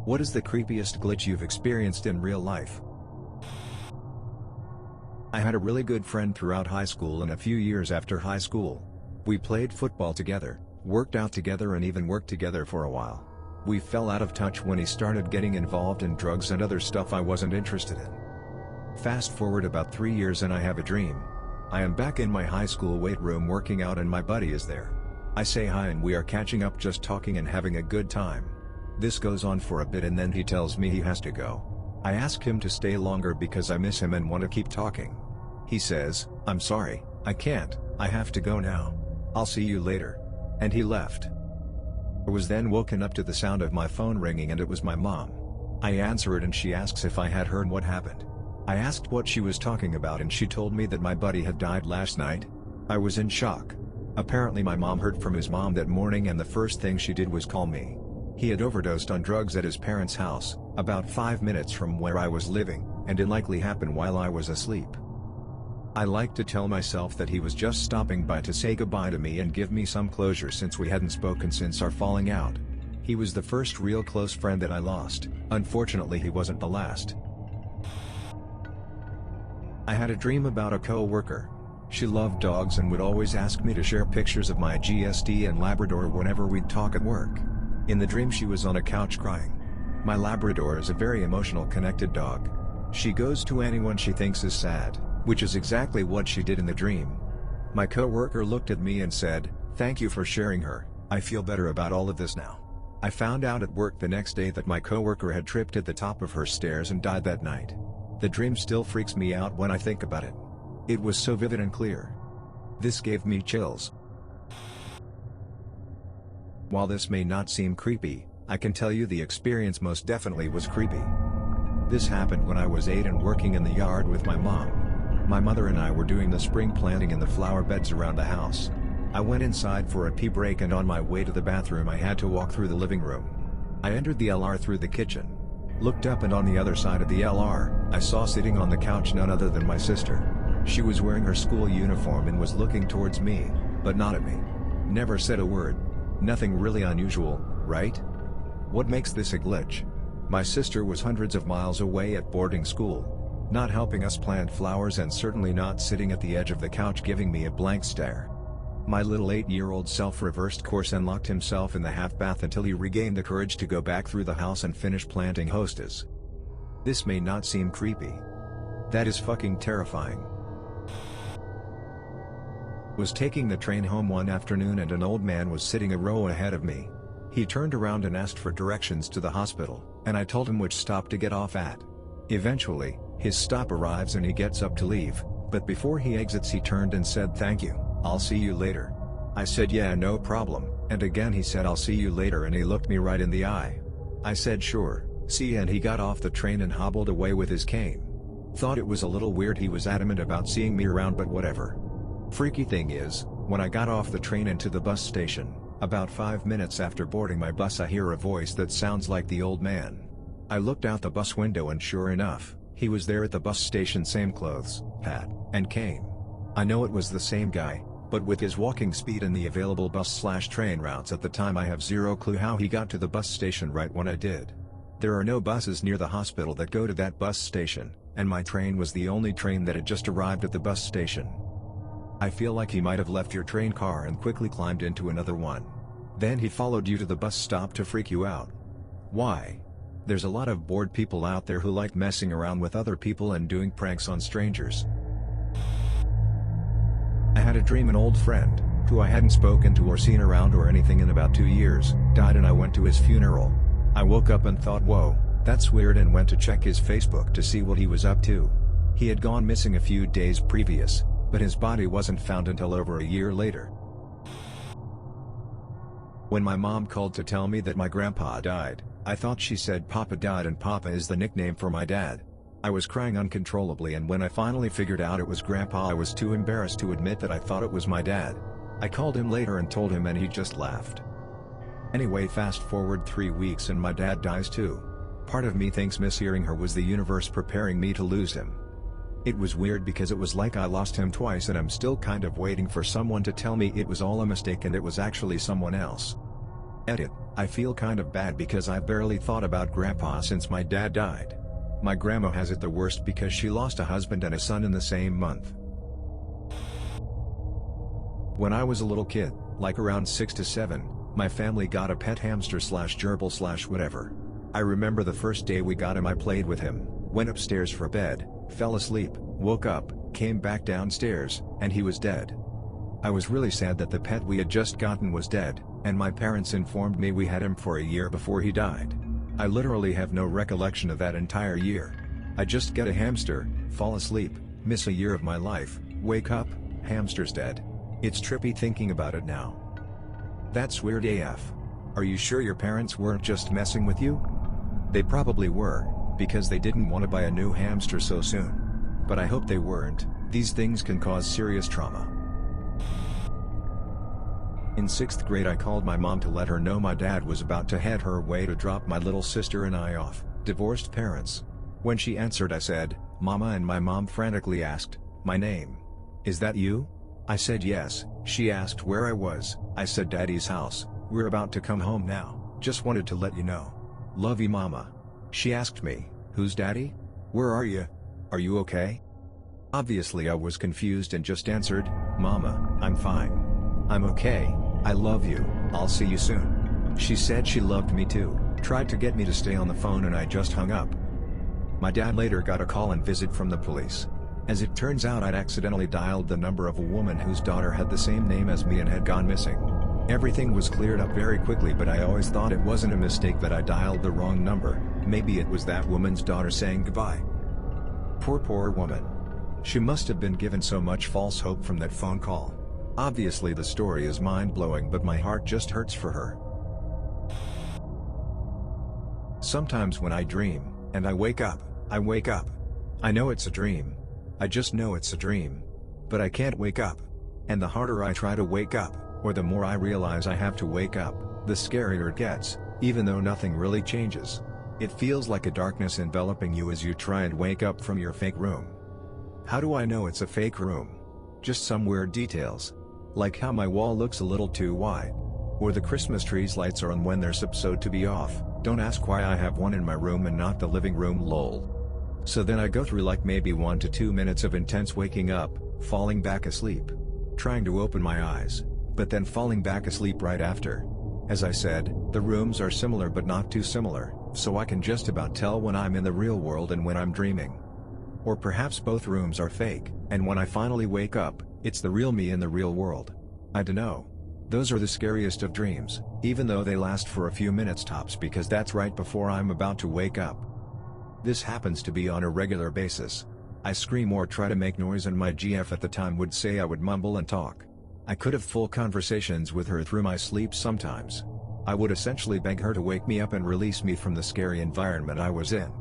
What is the creepiest glitch you've experienced in real life? I had a really good friend throughout high school and a few years after high school. We played football together, worked out together and even worked together for a while. We fell out of touch when he started getting involved in drugs and other stuff I wasn't interested in. Fast forward about 3 years and I have a dream. I am back in my high school weight room working out and my buddy is there. I say hi and we are catching up, just talking and having a good time. This goes on for a bit and then he tells me he has to go. I ask him to stay longer because I miss him and want to keep talking. He says, "I'm sorry, I can't, I have to go now. I'll see you later." And he left. I was then woken up to the sound of my phone ringing and it was my mom. I answer it and she asks if I had heard what happened. I asked what she was talking about and she told me that my buddy had died last night. I was in shock. Apparently my mom heard from his mom that morning and the first thing she did was call me. He had overdosed on drugs at his parents' house, about 5 minutes from where I was living, and it likely happened while I was asleep. I like to tell myself that he was just stopping by to say goodbye to me and give me some closure since we hadn't spoken since our falling out. He was the first real close friend that I lost. Unfortunately he wasn't the last. I had a dream about a co-worker. She loved dogs and would always ask me to share pictures of my GSD and Labrador whenever we'd talk at work. In the dream she was on a couch crying. My Labrador is a very emotional, connected dog. She goes to anyone she thinks is sad, which is exactly what she did in the dream. My co-worker looked at me and said, "Thank you for sharing her, I feel better about all of this now." I found out at work the next day that my co-worker had tripped at the top of her stairs and died that night. The dream still freaks me out when I think about it. It was so vivid and clear. This gave me chills. While this may not seem creepy, I can tell you the experience most definitely was creepy. This happened when I was 8 and working in the yard with my mom. My mother and I were doing the spring planting in the flower beds around the house. I went inside for a pee break and on my way to the bathroom I had to walk through the living room. I entered the LR through the kitchen. Looked up and on the other side of the LR, I saw sitting on the couch none other than my sister. She was wearing her school uniform and was looking towards me, but not at me. Never said a word. Nothing really unusual, right? What makes this a glitch? My sister was hundreds of miles away at boarding school, not helping us plant flowers and certainly not sitting at the edge of the couch giving me a blank stare. My little 8-year-old self reversed course and locked himself in the half bath until he regained the courage to go back through the house and finish planting hostas. This may not seem creepy. That is fucking terrifying. Was taking the train home one afternoon and an old man was sitting a row ahead of me. He turned around and asked for directions to the hospital, and I told him which stop to get off at. Eventually, his stop arrives and he gets up to leave, but before he exits he turned and said, "Thank you, I'll see you later." I said, "Yeah, no problem," and again he said, "I'll see you later," and he looked me right in the eye. I said, "Sure, see ya," and he got off the train and hobbled away with his cane. Thought it was a little weird he was adamant about seeing me around, but whatever. Freaky thing is, when I got off the train and to the bus station, about 5 minutes after boarding my bus I hear a voice that sounds like the old man. I looked out the bus window and sure enough, he was there at the bus station, same clothes, hat, and cane. I know it was the same guy, but with his walking speed and the available bus/train routes at the time I have zero clue how he got to the bus station right when I did. There are no buses near the hospital that go to that bus station, and my train was the only train that had just arrived at the bus station. I feel like he might have left your train car and quickly climbed into another one. Then he followed you to the bus stop to freak you out. Why? There's a lot of bored people out there who like messing around with other people and doing pranks on strangers. I had a dream an old friend, who I hadn't spoken to or seen around or anything in about 2 years, died and I went to his funeral. I woke up and thought, whoa, that's weird, and went to check his Facebook to see what he was up to. He had gone missing a few days previous, but his body wasn't found until over a year later. When my mom called to tell me that my grandpa died, I thought she said Papa died, and Papa is the nickname for my dad. I was crying uncontrollably, and when I finally figured out it was Grandpa I was too embarrassed to admit that I thought it was my dad. I called him later and told him and he just laughed. Anyway, fast forward 3 weeks and my dad dies too. Part of me thinks mishearing her was the universe preparing me to lose him. It was weird because it was like I lost him twice and I'm still kind of waiting for someone to tell me it was all a mistake and it was actually someone else. Edit. I feel kind of bad because I've barely thought about Grandpa since my dad died. My grandma has it the worst because she lost a husband and a son in the same month. When I was a little kid, like around 6 to 7, my family got a pet hamster slash gerbil slash whatever. I remember the first day we got him, I played with him, went upstairs for bed, fell asleep, woke up, came back downstairs, and he was dead. I was really sad that the pet we had just gotten was dead, and my parents informed me we had him for a year before he died. I literally have no recollection of that entire year. I just get a hamster, fall asleep, miss a year of my life, wake up, hamster's dead. It's trippy thinking about it now. That's weird AF. Are you sure your parents weren't just messing with you? They probably were, because they didn't want to buy a new hamster so soon. But I hope they weren't. These things can cause serious trauma. In 6th grade I called my mom to let her know my dad was about to head her way to drop my little sister and I off, divorced parents. When she answered I said, "Mama," and my mom frantically asked, "My name? Is that you?" I said yes. She asked where I was. I said Daddy's house. "We're about to come home now, just wanted to let you know. Love you, Mama." She asked me, "Who's Daddy? Where are you? Are you okay?" Obviously I was confused and just answered, "Mama, I'm fine. I'm okay, I love you, I'll see you soon." She said she loved me too, tried to get me to stay on the phone, and I just hung up. My dad later got a call and visit from the police. As it turns out, I'd accidentally dialed the number of a woman whose daughter had the same name as me and had gone missing. Everything was cleared up very quickly, but I always thought it wasn't a mistake, that I dialed the wrong number. Maybe it was that woman's daughter saying goodbye. Poor woman. She must have been given so much false hope from that phone call. Obviously the story is mind-blowing, but my heart just hurts for her. Sometimes when I dream, and I wake up. I know it's a dream. I just know it's a dream. But I can't wake up. And the harder I try to wake up, or the more I realize I have to wake up, the scarier it gets, even though nothing really changes. It feels like a darkness enveloping you as you try and wake up from your fake room. How do I know it's a fake room? Just some weird details. Like how my wall looks a little too wide. Or the Christmas tree's lights are on when they're supposed to be off. Don't ask why I have one in my room and not the living room, lol. So then I go through like maybe 1 to 2 minutes of intense waking up, falling back asleep. Trying to open my eyes, but then falling back asleep right after. As I said, the rooms are similar but not too similar, so I can just about tell when I'm in the real world and when I'm dreaming. Or perhaps both rooms are fake, and when I finally wake up, it's the real me in the real world. I dunno. Those are the scariest of dreams, even though they last for a few minutes tops, because that's right before I'm about to wake up. This happens to be on a regular basis. I scream or try to make noise, and my GF at the time would say I would mumble and talk. I could have full conversations with her through my sleep sometimes. I would essentially beg her to wake me up and release me from the scary environment I was in.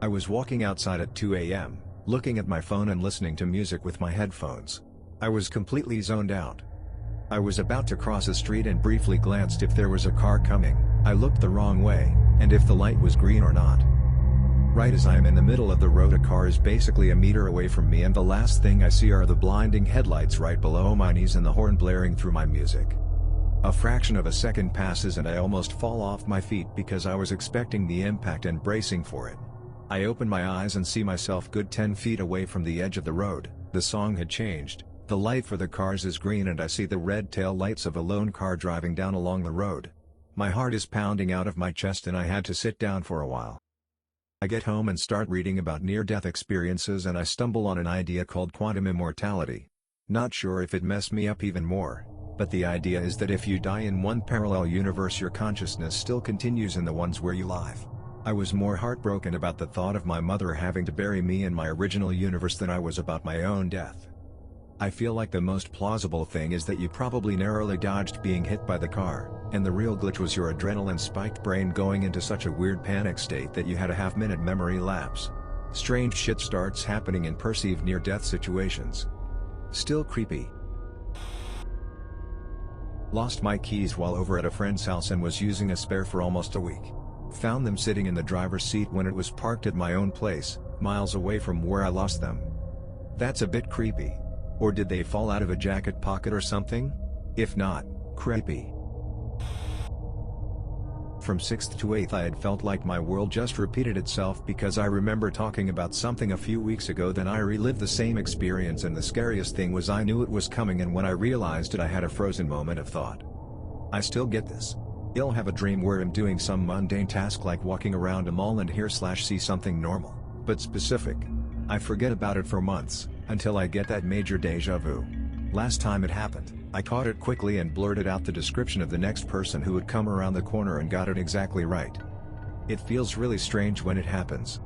I was walking outside at 2 a.m., looking at my phone and listening to music with my headphones. I was completely zoned out. I was about to cross a street and briefly glanced if there was a car coming. I looked the wrong way, and if the light was green or not. Right as I am in the middle of the road, a car is basically a meter away from me, and the last thing I see are the blinding headlights right below my knees and the horn blaring through my music. A fraction of a second passes and I almost fall off my feet because I was expecting the impact and bracing for it. I open my eyes and see myself good 10 feet away from the edge of the road. The song had changed. The light for the cars is green and I see the red tail lights of a lone car driving down along the road. My heart is pounding out of my chest and I had to sit down for a while. I get home and start reading about near-death experiences, and I stumble on an idea called quantum immortality. Not sure if it messed me up even more, but the idea is that if you die in one parallel universe, your consciousness still continues in the ones where you live. I was more heartbroken about the thought of my mother having to bury me in my original universe than I was about my own death. I feel like the most plausible thing is that you probably narrowly dodged being hit by the car, and the real glitch was your adrenaline-spiked brain going into such a weird panic state that you had a half-minute memory lapse. Strange shit starts happening in perceived near-death situations. Still creepy. Lost my keys while over at a friend's house and was using a spare for almost a week. Found them sitting in the driver's seat when it was parked at my own place, miles away from where I lost them. That's a bit creepy. Or did they fall out of a jacket pocket or something? If not, creepy. From 6th to 8th I had felt like my world just repeated itself because I remember talking about something a few weeks ago, then I relived the same experience, and the scariest thing was I knew it was coming, and when I realized it I had a frozen moment of thought. I still get this. I'll have a dream where I'm doing some mundane task like walking around a mall and hear/see something normal, but specific. I forget about it for months, until I get that major deja vu. Last time it happened, I caught it quickly and blurted out the description of the next person who would come around the corner and got it exactly right. It feels really strange when it happens.